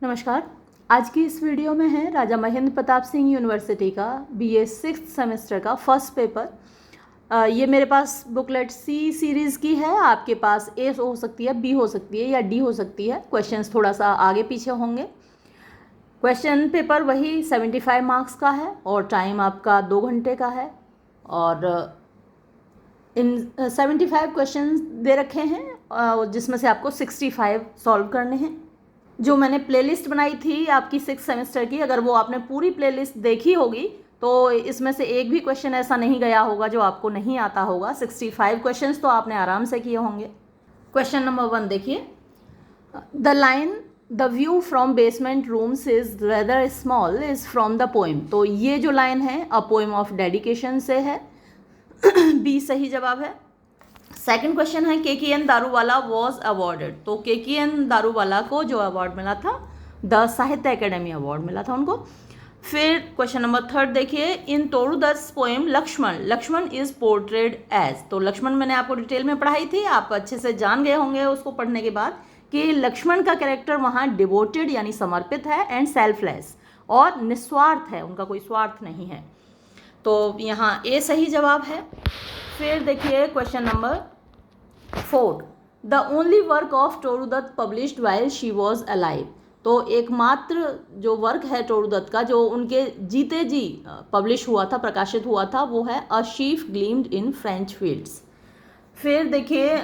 नमस्कार। आज की इस वीडियो में है राजा महेंद्र प्रताप सिंह यूनिवर्सिटी का बीए 6th सेमेस्टर का फर्स्ट पेपर। ये मेरे पास बुकलेट सी सीरीज़ की है। आपके पास ए हो सकती है, बी हो सकती है या डी हो सकती है। क्वेश्चंस थोड़ा सा आगे पीछे होंगे। क्वेश्चन पेपर वही 75 मार्क्स का है और टाइम आपका 2 घंटे का है। और इन 75 क्वेश्चंस दे रखे हैं जिसमें से आपको 65 सॉल्व करने हैं। जो मैंने प्लेलिस्ट बनाई थी आपकी 6th सेमेस्टर की, अगर वो आपने पूरी प्लेलिस्ट देखी होगी तो इसमें से एक भी क्वेश्चन ऐसा नहीं गया होगा जो आपको नहीं आता होगा। 65 क्वेश्चंस तो आपने आराम से किए होंगे। क्वेश्चन नंबर 1 देखिए, the line the view from basement rooms is rather small is from the poem. तो ये जो लाइन है अ पोइम ऑफ डेडिकेशन से है। बी सही जवाब है। सेकंड क्वेश्चन है KKN दारूवाला वॉज अवॉर्डेड। तो KKN दारूवाला को जो अवार्ड मिला था, द साहित्य अकेडमी अवार्ड मिला था उनको। फिर क्वेश्चन नंबर 3 देखिए, इन तोड़ुदत्त's poem Lakshman is portrayed as. तो लक्ष्मण मैंने आपको डिटेल में पढ़ाई थी, आप अच्छे से जान गए होंगे उसको पढ़ने के बाद कि लक्ष्मण का कैरेक्टर वहाँ डिवोटेड यानी समर्पित है एंड सेल्फलेस और निस्वार्थ है, उनका कोई स्वार्थ नहीं है। तो यहाँ ए सही जवाब है। फिर देखिए question number 4, the only work of टोरूदत्त published while she was alive. तो एकमात्र जो वर्क है टोरूदत्त का जो उनके जीते जी पब्लिश हुआ था, प्रकाशित हुआ था, वो है a sheaf gleaned in French fields. फिर देखिए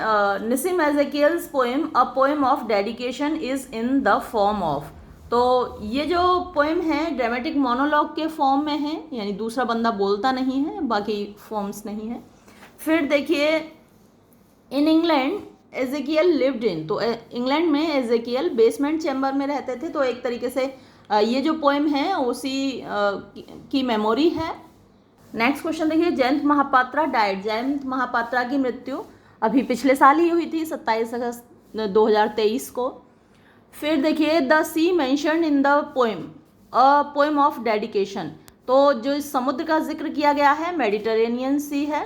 Nissim Ezekiel's poem a poem of dedication is in the form of. तो ये जो पोएम है ड्रामेटिक मोनोलॉग के फॉर्म में है, यानी दूसरा बंदा बोलता नहीं है, बाकी फॉर्म्स नहीं है। फिर देखिए in England Ezekiel lived in. तो इंग्लैंड में एजेकियल बेसमेंट चैम्बर में रहते थे। तो एक तरीके से ये जो पोएम है उसी की मेमोरी है। नेक्स्ट क्वेश्चन देखिए, जयंत महापात्रा डाइड। जयंत महापात्रा की मृत्यु अभी पिछले साल ही हुई थी, 27 अगस्त 2023 को। फिर देखिए the sea mention in the poem a poem of dedication. तो जो इस समुद्र का जिक्र किया गया है मेडिटेरेनियन सी है।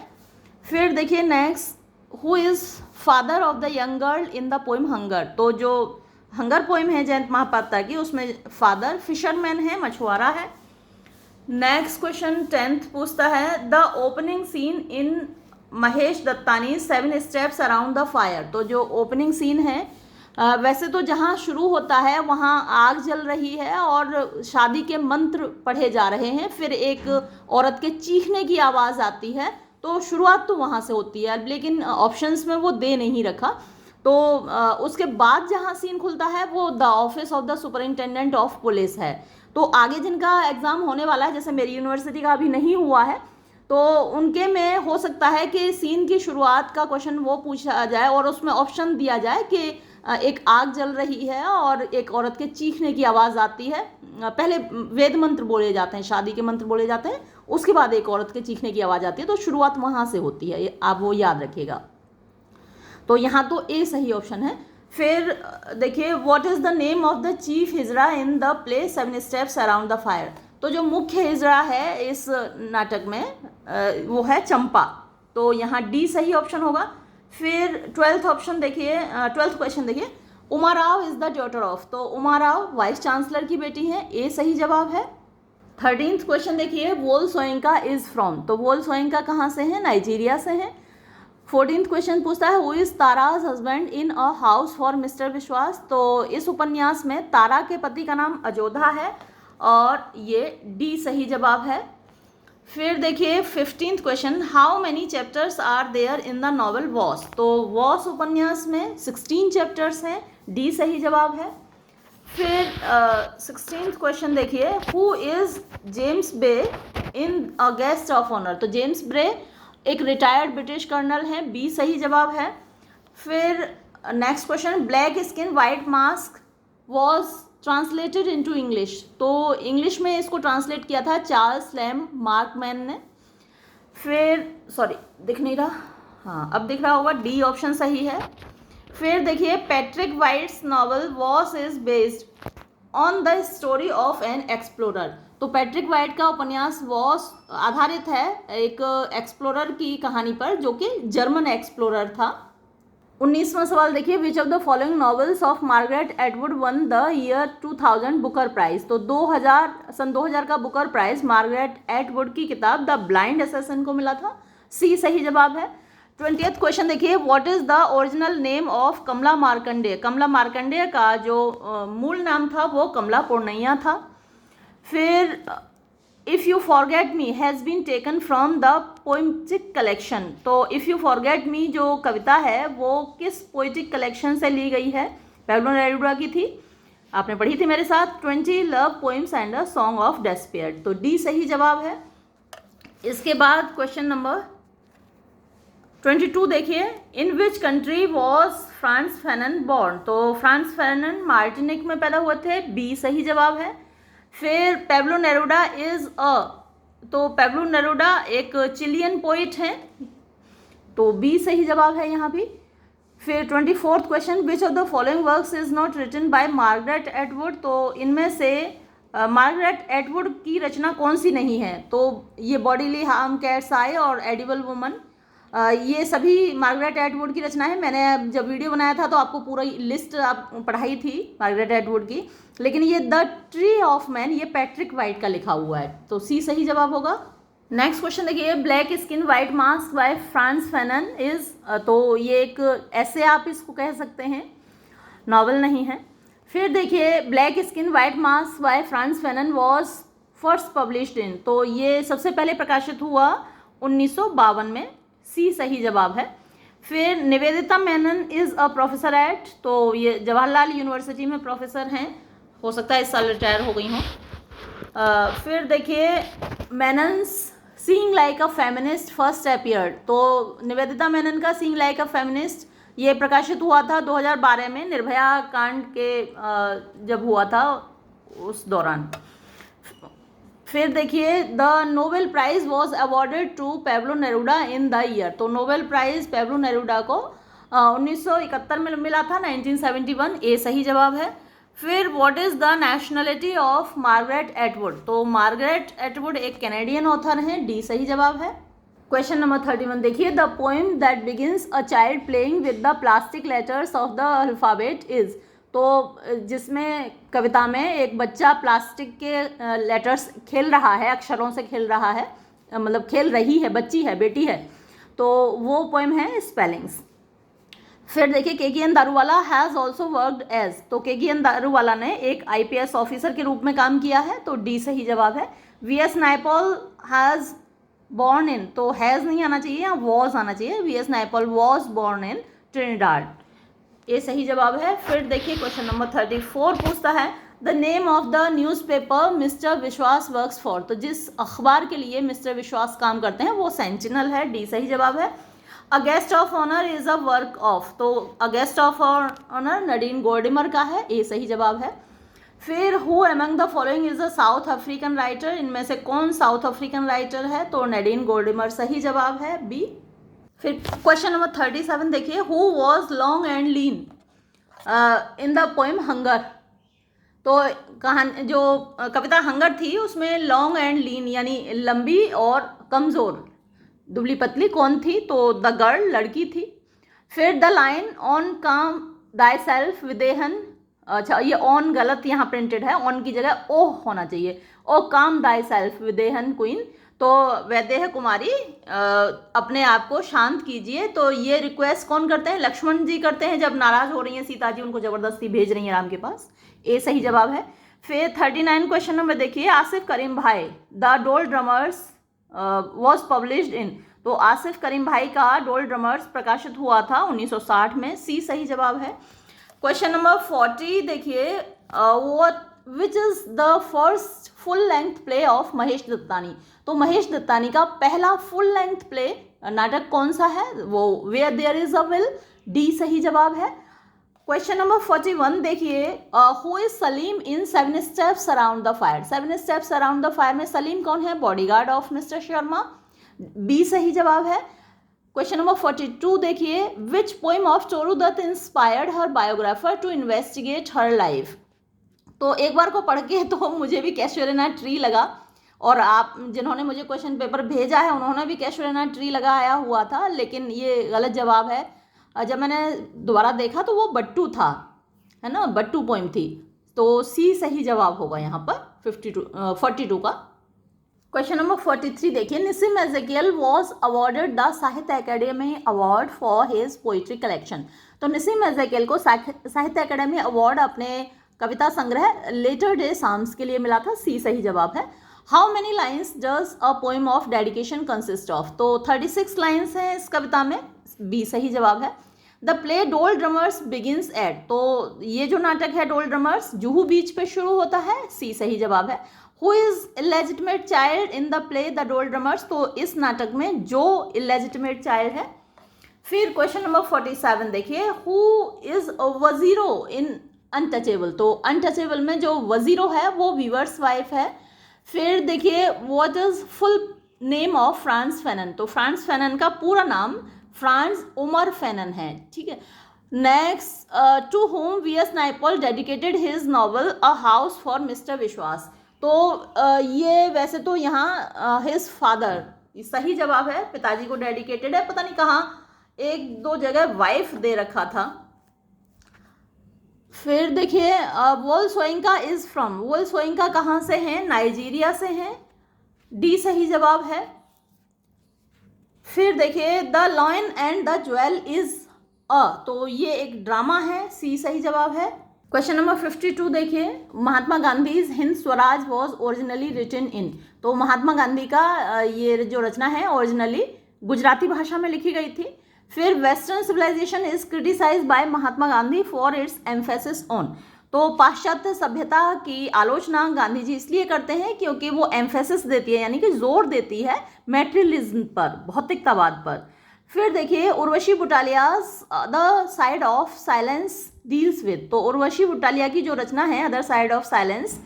फिर देखिए next, who is father of the young girl in the poem hunger. तो जो हंगर पोएम है जयंत महापात्रा की, उसमें फादर फिशरमैन है, मछुआरा है। नेक्स्ट क्वेश्चन 10th पूछता है, the opening seen in Mahesh Dattani 7 steps around the fire. तो जो ओपनिंग सीन है वैसे तो जहाँ शुरू होता है वहाँ आग जल रही है और शादी के मंत्र पढ़े जा रहे हैं। फिर एक औरत के चीखने की आवाज़ आती है। तो शुरुआत तो वहाँ से होती है, लेकिन ऑप्शंस में वो दे नहीं रखा। तो उसके बाद जहाँ सीन खुलता है वो the office of the superintendent of police है। तो आगे जिनका एग्ज़ाम होने वाला है, जैसे मेरी यूनिवर्सिटी का अभी नहीं हुआ है, तो उनके में हो सकता है कि सीन की शुरुआत का क्वेश्चन वो पूछा जाए और उसमें ऑप्शन दिया जाए कि एक आग जल रही है और एक औरत के चीखने की आवाज़ आती है। पहले वेद मंत्र बोले जाते हैं, शादी के मंत्र बोले जाते हैं, उसके बाद एक औरत के चीखने की आवाज़ आती है। तो शुरुआत वहाँ से होती है, आप वो याद रखिएगा। तो यहाँ तो ए सही ऑप्शन है। फिर देखिए, what is the name of the chief hijra in the play 7 steps around the fire. तो जो मुख्य हिजरा है इस नाटक में वो है चंपा। तो यहाँ डी सही ऑप्शन होगा। फिर 12th ऑप्शन देखिए, 12th क्वेश्चन देखिए, Uma Rao is the daughter of. तो उमा राव वाइस चांसलर की बेटी है, ए सही जवाब है। 13th क्वेश्चन देखिए, वोल सोइंका इज़ फ्रॉम। तो वोल सोइंका कहाँ से है? नाइजीरिया से है। 14th क्वेश्चन पूछता है, who is Tara's husband in a house for mister Biswas. तो इस उपन्यास में तारा के पति का नाम अजोधा है और ये डी सही जवाब है। फिर देखिए 15th question, how many chapters are there in the novel Voss. तो वॉस उपन्यास में 16 चैप्टर्स हैं, डी सही जवाब है। फिर 16th क्वेश्चन देखिए, who is James Bray in a guest of honour. तो जेम्स ब्रे एक रिटायर्ड ब्रिटिश कर्नल हैं, बी सही जवाब है। फिर next question, black skin white mask was translated into English. तो इंग्लिश में इसको ट्रांसलेट किया था चार्ल्स लैम मार्कमैन ने। फिर सॉरी दिख नहीं रहा, हाँ अब दिख रहा होगा, डी ऑप्शन सही है। फिर देखिए, Patrick White's novel Voss is based on the story of an explorer. तो पैट्रिक वाइट का उपन्यास वॉस आधारित है एक एक्सप्लोरर की कहानी पर, जो कि जर्मन एक्सप्लोरर था। 19वां सवाल देखिए, which of the following novels of Margaret Atwood won the year 2000 Booker prize. तो 2000 का बुकर प्राइज मार्गरेट एटवुड की किताब द ब्लाइंड असैसिन को मिला था। सी सही जवाब है। 20th क्वेश्चन देखिए, what is the original name of Kamala Markandaya. Kamala Markandaya का जो मूल नाम था वो कमला पूर्णैया था। फिर if you forget me has been taken from the poetic collection. तो इफ़ यू फॉरगेट मी जो कविता है वो किस पोइटिक कलेक्शन से ली गई है, पैब्लो नेरुदा की थी, आपने पढ़ी थी मेरे साथ, 20 love poems and a song of despair. तो डी सही जवाब है। इसके बाद क्वेश्चन नंबर 22 देखिए, in which country was Frantz Fanon born. तो फ्रांस फैनन मार्टिनिक में पैदा हुए थे। बी सही जवाब है। फिर पैब्लो नेरुदा इज अ, तो पैब्लो नेरुदा एक चिलियन पोइट हैं, तो बी सही जवाब है यहाँ भी। फिर 24th question, which of the following works is not written by Margaret Atwood. तो इनमें से मार्गरेट एटवुड की रचना कौन सी नहीं है। तो ये बॉडीली हार्म, कैट्स आई और एडिबल वुमन, ये सभी मार्गरेट एटवुड की रचना है। मैंने जब वीडियो बनाया था तो आपको पूरा लिस्ट आप पढ़ाई थी मार्गरेट एटवुड की, लेकिन ये द ट्री ऑफ मैन ये पैट्रिक वाइट का लिखा हुआ है, तो सी सही जवाब होगा। नेक्स्ट क्वेश्चन देखिए, black skin white mask by Frantz Fanon is, तो ये एक ऐसे आप इसको कह सकते हैं, नॉवल नहीं है। फिर देखिए, black skin white mask by Frantz Fanon was first published in, तो ये सबसे पहले प्रकाशित हुआ 1952 में। सी सही जवाब है। फिर Nivedita Menon is a professor at, तो ये जवाहरलाल यूनिवर्सिटी में प्रोफेसर हैं, हो सकता है इस साल रिटायर हो गई हों। फिर देखिए, मेनन्स seeing like a feminist first appeared, तो निवेदिता मेनन का सीइंग लाइक अ फेमिनिस्ट ये प्रकाशित हुआ था 2012 में, निर्भया कांड के जब हुआ था उस दौरान। फिर देखिए, the Nobel prize was awarded to Pablo Neruda in the year, तो नोबेल प्राइज पैब्लो नेरुदा को 1971 में मिला था, 1971। ए सही जवाब है। फिर what is the nationality of Margaret Atwood, तो मार्गरेट एटवुड एक कैनेडियन ऑथर हैं। डी सही जवाब है। क्वेश्चन नंबर 31 देखिए, the poem that begins a child playing with the plastic letters of the alphabet is, तो जिसमें कविता में एक बच्चा प्लास्टिक के लेटर्स खेल रहा है, अक्षरों से खेल रहा है, मतलब खेल रही है, बच्ची है, बेटी है, तो वो पोएम है स्पेलिंग्स। फिर देखिए, K N. Daruwalla has also worked as, तो के.एन. दारूवाला ने एक IPS ऑफिसर के रूप में काम किया है, तो डी सही जवाब है। V.S. Naipaul has born in, तो हैज़ नहीं आना चाहिए, या वॉज आना चाहिए। V.S. Naipaul was born in Trinidad, ये सही जवाब है। फिर देखिए, क्वेश्चन नंबर 34 पूछता है, the name of the newspaper mister विश्वास वर्क्स फॉर, तो जिस अखबार के लिए मिस्टर विश्वास काम करते हैं वो सेंटिनल है। डी सही जवाब है। A guest of honour is a work of, तो a guest of honour Nadine Gordimer का है। ए सही जवाब है। फिर who among the following is a South African writer, इनमें से कौन साउथ अफ्रीकन राइटर है, तो नडीन गोल्डिमर सही जवाब है, बी। फिर क्वेश्चन नंबर 37 देखिए, who was long and lean in the poem hunger, तो कहानी जो कविता हंगर थी उसमें लॉन्ग एंड लीन यानी लंबी और कमज़ोर, दुबली पतली कौन थी, तो द गर्ल लड़की थी। फिर द लाइन ऑन काम दाई सेल्फ विदेहन, अच्छा ये ऑन गलत यहाँ प्रिंटेड है, ऑन की जगह ओह होना चाहिए, ओ काम दाई सेल्फ विदेहन क्वीन, तो वैदेह कुमारी अपने आप को शांत कीजिए। तो ये रिक्वेस्ट कौन करते हैं, लक्ष्मण जी करते हैं, जब नाराज हो रही हैं सीता जी, उनको जबरदस्ती भेज रही हैं राम के पास। ए सही जवाब है। फिर 39 क्वेश्चन नंबर देखिए, आसिफ करीम भाई द डोल ड्रमर्स वॉज पब्लिश्ड इन, तो आसिफ करीम भाई का डोल ड्रमर्स प्रकाशित हुआ था 1960 में। सी सही जवाब है। क्वेश्चन नंबर 40 देखिए, which is the first full length play of Mahesh Dattani, तो महेश दत्तानी का पहला फुल लेंथ प्ले नाटक कौन सा है, वो where there is a will. D सही जवाब है। क्वेश्चन नंबर 41 देखिए, who is Salim in 7 steps around the fire, 7 steps around the fire में सलीम कौन है, bodyguard of mister Sharma. B सही जवाब है। क्वेश्चन नंबर 42 देखिए, which poem of Toru Dutt inspired her biographer to investigate her life, तो एक बार को पढ़ के तो मुझे भी कैशुअलिना ट्री लगा, और आप जिन्होंने मुझे क्वेश्चन पेपर भेजा है उन्होंने भी कैशुअलिना ट्री लगाया हुआ था, लेकिन ये गलत जवाब है। जब मैंने दोबारा देखा तो वो बट्टू था, है ना, बट्टू पोइम थी। तो सी सही जवाब होगा यहाँ पर 42 का। क्वेश्चन नंबर 43 देखिए, निसिम एजेकियल वॉज अवॉर्डेड द साहित्य academy award for his poetry collection. तो निसिम एजेकियल को साहित्य अकेडमी अवार्ड अपने कविता संग्रह लेटर डे साम्स के लिए मिला था। सी सही जवाब है। How many lines does a poem of dedication consist of. तो 36 लाइन्स हैं इस कविता में। बी सही जवाब है। द प्ले डोल ड्रमर्स बिगिंस एट। तो ये जो नाटक है डोल ड्रमर्स जुहू बीच पे शुरू होता है। सी सही जवाब है। Who is illegitimate child in the play the डोल ड्रमर्स। तो इस नाटक में जो इलेजिटिमेट चाइल्ड है। फिर क्वेश्चन नंबर 47 देखिए, हु इज वजीरो इन अनटचेबल। तो अनटचेबल में जो वजीरो है वो वीवर्स वाइफ है। फिर देखिए, what is full name of Frantz Fanon. तो फ्रांस फैनन का पूरा नाम फ्रांस उमर फैनन है, ठीक है। Next, to home V S. Naipaul dedicated his novel a house for mister Biswas. तो ये वैसे तो यहाँ हिज फादर सही जवाब है, पिताजी को डेडिकेटेड है, पता नहीं कहाँ एक दो जगह वाइफ दे रखा था। फिर देखिए, वोल सोइंका इज फ्रॉम। वोल सोइंका कहाँ से हैं? नाइजीरिया से हैं। डी सही जवाब है। फिर देखिए, the lion and the jewel is a. तो ये एक ड्रामा है। सी सही जवाब है। क्वेश्चन नंबर 52 देखिए, Mahatma Gandhi Hind Swaraj was originally written in. तो महात्मा गांधी का ये जो रचना है ओरिजिनली गुजराती भाषा में लिखी गई थी। फिर western civilisation is criticised by Mahatma Gandhi for its emphasis on. तो पाश्चात्य सभ्यता की आलोचना गांधी जी इसलिए करते हैं क्योंकि वो एम्फेसिस देती है, यानी कि जोर देती है मैटेरियलिज्म पर, भौतिकतावाद पर। फिर देखिए, Urvashi Butalia's the side of silence deals with. तो उर्वशी बुटालिया की जो रचना है अदर साइड ऑफ साइलेंस,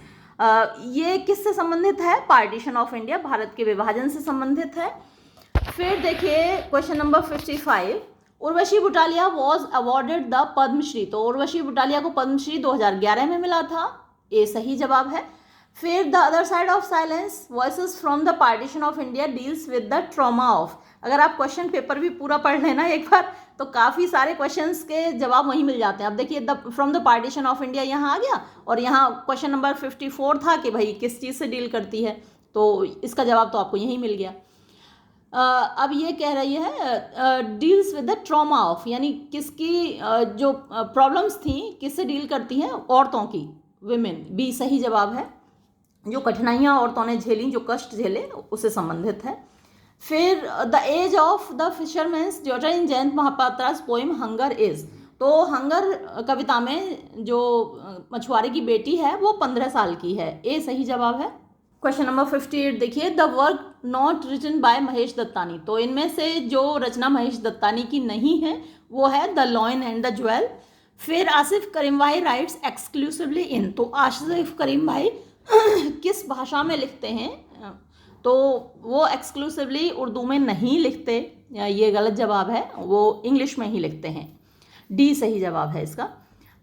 ये किससे संबंधित है? पार्टीशन ऑफ इंडिया, भारत के विभाजन से संबंधित है। फिर देखिए, question number 55, Urvashi Butalia was awarded the Padma Shri. तो उर्वशी बुटालिया को पद्मश्री 2011 में मिला था। ए सही जवाब है। फिर the other side of silence voices from the partition of India deals with the trauma of. अगर आप क्वेश्चन पेपर भी पूरा पढ़ लेना एक बार तो काफ़ी सारे क्वेश्चंस के जवाब वहीं मिल जाते हैं। अब देखिए, the from the partition of India यहाँ आ गया, और यहाँ क्वेश्चन नंबर 54 था कि भाई किस चीज़ से डील करती है, तो इसका जवाब तो आपको यहीं मिल गया। अब ये कह रही है deals with the trauma of, यानी किसकी जो प्रॉब्लम्स थी किससे डील करती हैं? औरतों की, विमेन। बी सही जवाब है। जो कठिनाइयाँ औरतों ने झेली, जो कष्ट झेले, उससे संबंधित है। फिर the age of the fisherman's daughter in Jayanta Mahapatra's poem hunger is. तो हंगर कविता में जो मछुआरे की बेटी है वो 15 साल की है। ए सही जवाब है। क्वेश्चन नंबर 58 देखिए, the work not written by Mahesh Dattani. तो इनमें से जो रचना महेश दत्तानी की नहीं है वो है the lion and the jewel. फिर आसिफ करीम भाई राइट्स एक्सक्लूसिवली इन। तो आसिफ करीम भाई किस भाषा में लिखते हैं? तो वो एक्सक्लूसिवली उर्दू में नहीं लिखते, ये गलत जवाब है, वो इंग्लिश में ही लिखते हैं। डी सही जवाब है इसका।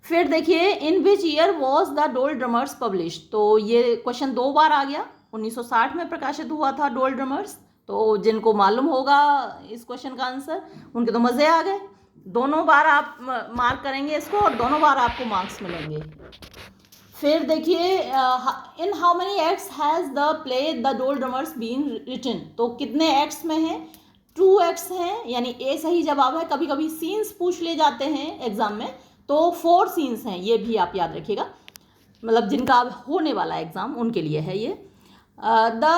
फिर देखिए, in which year was the डोल ड्रमर्स पब्लिश। तो ये क्वेश्चन 2 बार आ गया। 1960 में प्रकाशित हुआ था डोल ड्रमर्स। तो जिनको मालूम होगा इस क्वेश्चन का आंसर, उनके तो मज़े आ गए। दोनों बार आप मार्क करेंगे इसको और दोनों बार आपको मार्क्स मिलेंगे। फिर देखिए, in how many acts has the play the डोल ड्रमर्स बीन रिटन। तो कितने एक्ट्स में हैं? 2 एक्ट्स हैं, यानी ए सही जवाब है। कभी कभी सीन्स पूछ ले जाते हैं एग्जाम में, तो 4 सीन्स हैं, ये भी आप याद रखिएगा, मतलब जिनका होने वाला एग्जाम उनके लिए है ये। The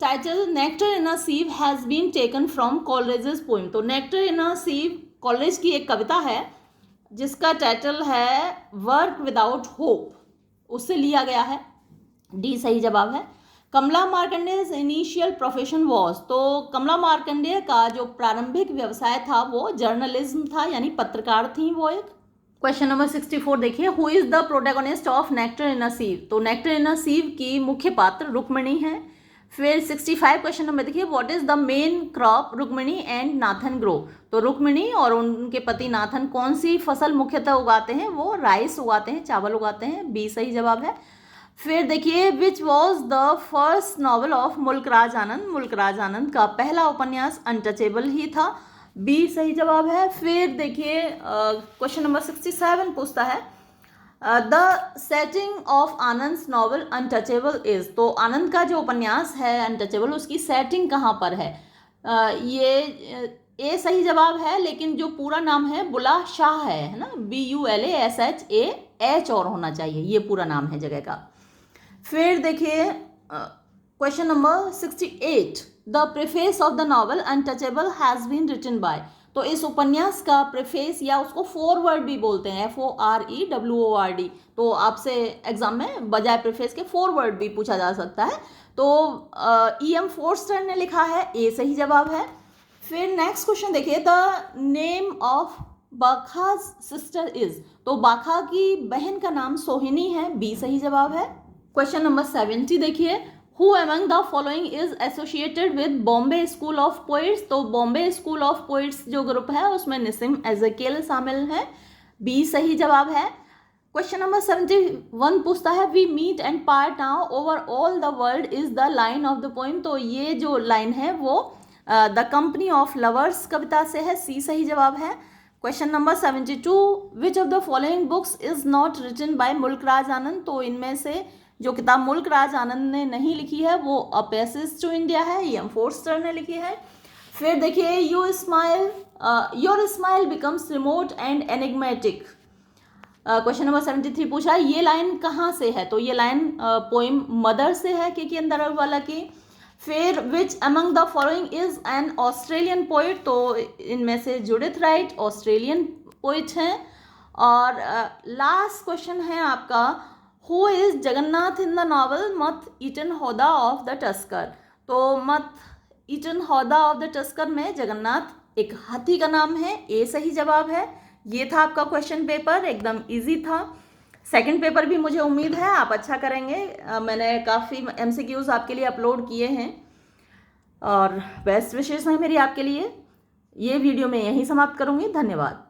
title nectar in a sieve has been taken from Coleridge's poem. तो nectar in a sieve Coleridge की एक कविता है जिसका टाइटल है वर्क विदाउट होप, उससे लिया गया है। डी सही जवाब है। कमला मार्कंडेयज इनिशियल प्रोफेशन वॉज। तो कमला मार्कंडेय का जो प्रारंभिक व्यवसाय था वो जर्नलिज्म था, यानी पत्रकार थी वो एक। क्वेश्चन नंबर 64 देखिए, who is the protagonist of nectar in a sieve. तो नेक्टर इन अ सीव की मुख्य पात्र रुक्मिणी है। फिर 65 क्वेश्चन नंबर देखिए, what is the main crop Rukmini and Nathan grow. तो रुक्मिणी और उनके पति नाथन कौन सी फसल मुख्यतः उगाते हैं? वो राइस उगाते हैं, चावल उगाते हैं। बी सही जवाब है। फिर देखिए, which was the first novel of मुल्क राज आनंद। मुल्क राज आनंद का पहला उपन्यास अनटचेबल ही था। बी सही जवाब है। फिर देखिए क्वेश्चन नंबर 67 पूछता है the setting of Anand novel untouchable is. तो आनंद का जो उपन्यास है अनटचेबल, उसकी सेटिंग कहाँ पर है? ये ए सही जवाब है, लेकिन जो पूरा नाम है बुला शाह है ना, BULASHAH और होना चाहिए, ये पूरा नाम है जगह का। फिर देखिए question number 68 the preface of the novel Untouchable has been written by. तो इस उपन्यास का प्रेफेस या उसको फोरवर्ड भी बोलते हैं, FOREWORD। तो आपसे एग्जाम में बजाय प्रेफेस के फोरवर्ड भी पूछा जा सकता है। तो EM फोर्स्टर ने लिखा है, ए सही जवाब है। फिर नेक्स्ट क्वेश्चन देखिए the name of Bakha's sister is. तो बाखा की बहन का नाम सोहिनी है, बी सही जवाब है। क्वेश्चन नंबर 70 देखिए who among the following is associated with Bombay school of poets. तो बॉम्बे स्कूल ऑफ पोइट्स जो ग्रुप है उसमें निसिम एजेकियल शामिल है, बी सही जवाब है। क्वेश्चन नंबर 71 पूछता है we meet and part now over all the world is the line of the poem. तो ये जो लाइन है वो द कंपनी ऑफ लवर्स कविता से है, सी सही जवाब है। Question number 72 which of the following books is not written by Mulk Raj आनंद। तो इनमें से जो किताब मुल्क राज आनंद ने नहीं लिखी है वो अ पैसेज टू इंडिया है, EM फोर्स्टर ने लिखी है। फिर देखिए your smile becomes remote and enigmatic. Question number 73 पूछा ये लाइन कहाँ से है? तो ये लाइन पोइम मदर से है के अंदरवाला की। फिर which among the following is an Australian poet. तो इनमें से जुडिथ राइट ऑस्ट्रेलियन पोइट हैं। और लास्ट क्वेश्चन है आपका who is Jagannath in the novel मथ ईटन हौदा ऑफ द टस्कर। तो मथ ईटन हौदा ऑफ द टस्कर में जगन्नाथ एक हाथी का नाम है, ए सही जवाब है। ये था आपका क्वेश्चन पेपर, एकदम इजी था। सेकंड पेपर भी मुझे उम्मीद है आप अच्छा करेंगे। मैंने काफ़ी MCQs आपके लिए अपलोड किए हैं और बेस्ट विशेष है मेरी आपके लिए। ये वीडियो मैं यहीं समाप्त करूँगी, धन्यवाद।